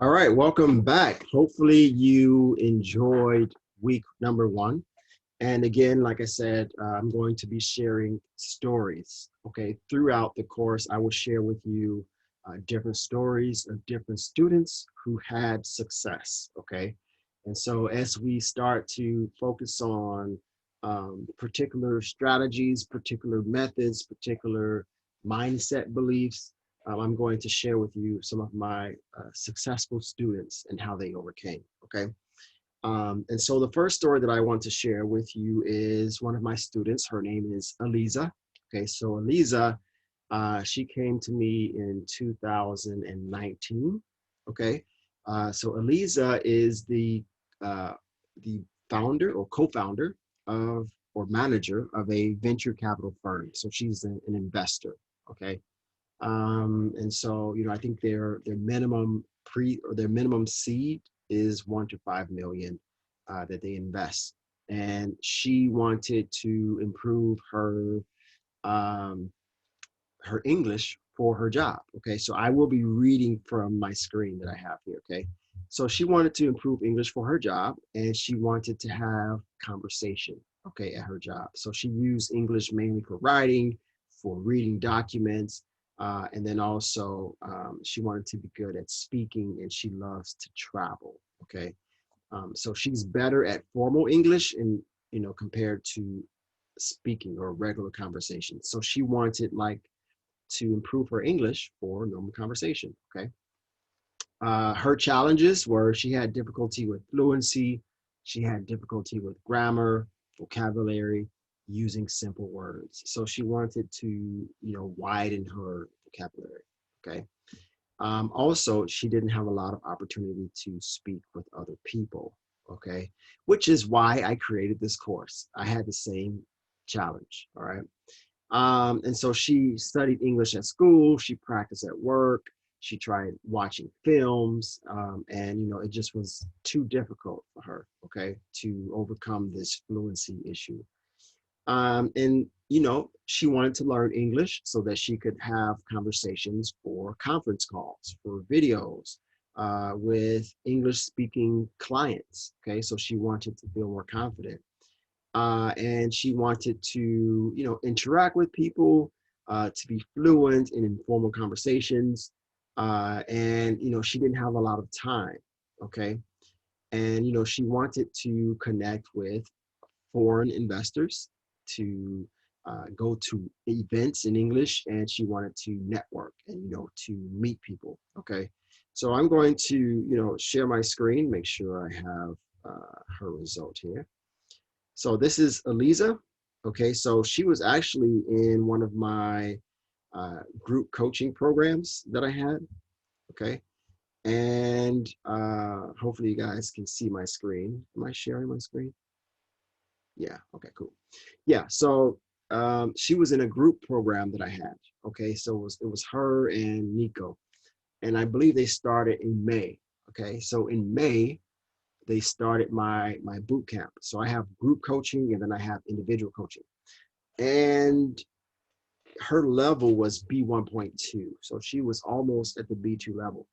All right, welcome back. Hopefully you enjoyed week number one. And again, like I said, I'm going to be sharing stories. Okay, throughout the course, I will share with you different stories of different students who had success. Okay, and so as we start to focus on particular strategies, particular methods, particular mindset beliefs, I'm going to share with you some of my successful students and how they overcame. Okay. And so the first story that I want to share with you is one of my students. Her name is Elisa. Okay, so Elisa, she came to me in 2019. Okay, so Elisa is the founder or co-founder of or manager of a venture capital firm. So she's an investor. Okay, and so I think their minimum their minimum seed is 1 to 5 million that they invest. And she wanted to improve um, her English for her job. Okay, so I will be reading from my screen that I have here. Okay, so she wanted to improve English for her job, and she wanted to have conversation. Okay, at her job. So she used English mainly for writing, for reading documents, and then also she wanted to be good at speaking, and she loves to travel. Okay, so she's better at formal English and compared to speaking or regular conversation. So she wanted like to improve her English for normal conversation. Okay. Her challenges were she had difficulty with fluency, she had difficulty with grammar, vocabulary, using simple words. So she wanted to, widen her vocabulary. Okay. Also, she didn't have a lot of opportunity to speak with other people. Okay. Which is why I created this course. I had the same challenge. All right. And so she studied English at school, she practiced at work, she tried watching films, and it just was too difficult for her, okay, to overcome this fluency issue. And she wanted to learn English so that she could have conversations for conference calls, for videos, with English speaking clients. Okay, so she wanted to feel more confident, and she wanted to, interact with people, to be fluent in informal conversations, and she didn't have a lot of time. Okay, and she wanted to connect with foreign investors, to go to events in English, and she wanted to network and to meet people. Okay, so I'm going to share my screen, make sure I have her result here. So this is Elisa. Okay, so she was actually in one of my group coaching programs that I had. Okay, and hopefully you guys can see my screen. Am I sharing my screen? Yeah. Okay. Cool. Yeah. So she was in a group program that I had. Okay, so it was her and Nico, and I believe they started in May. Okay, so in May they started my boot camp. So I have group coaching and then I have individual coaching. And her level was B1.2. So she was almost at the B2 level.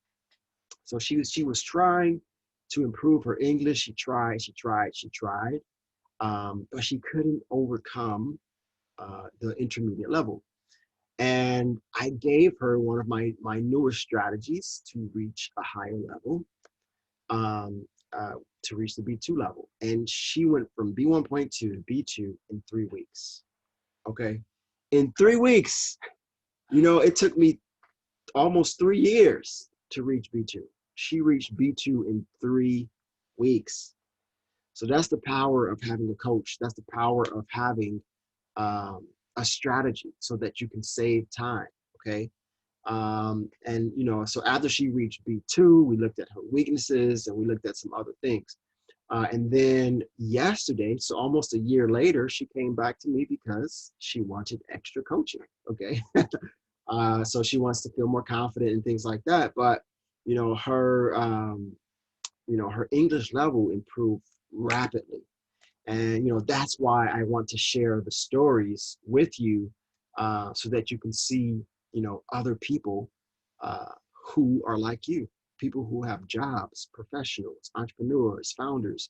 So she was trying to improve her English. She tried, but she couldn't overcome the intermediate level. And I gave her one of my newer strategies to reach a higher level, um, to reach the B2 level. And she went from B1.2 to B2 in 3 weeks. Okay. In 3 weeks, it took me almost 3 years to reach B2. She reached B2 in 3 weeks. So that's the power of having a coach. That's the power of having a strategy so that you can save time. Okay. And so after she reached B2, we looked at her weaknesses and we looked at some other things. And then yesterday, so almost a year later, she came back to me because she wanted extra coaching. Okay. So she wants to feel more confident and things like that. But you know, her her English level improved rapidly. And that's why I want to share the stories with you, so that you can see other people uh, who are like you. people who have jobs, professionals, entrepreneurs, founders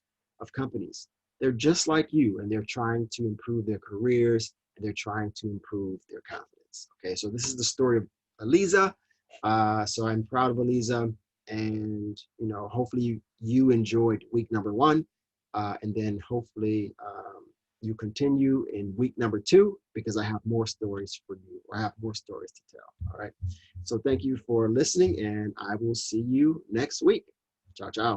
of companies. They're just like you, and they're trying to improve their careers, and they're trying to improve their confidence. Okay, so this is the story of Elisa. So I'm proud of Elisa, and hopefully you enjoyed week number one, and then hopefully you continue in week number two, because I have more stories for you. I have more stories to tell. All right. So thank you for listening, and I will see you next week. Ciao, ciao.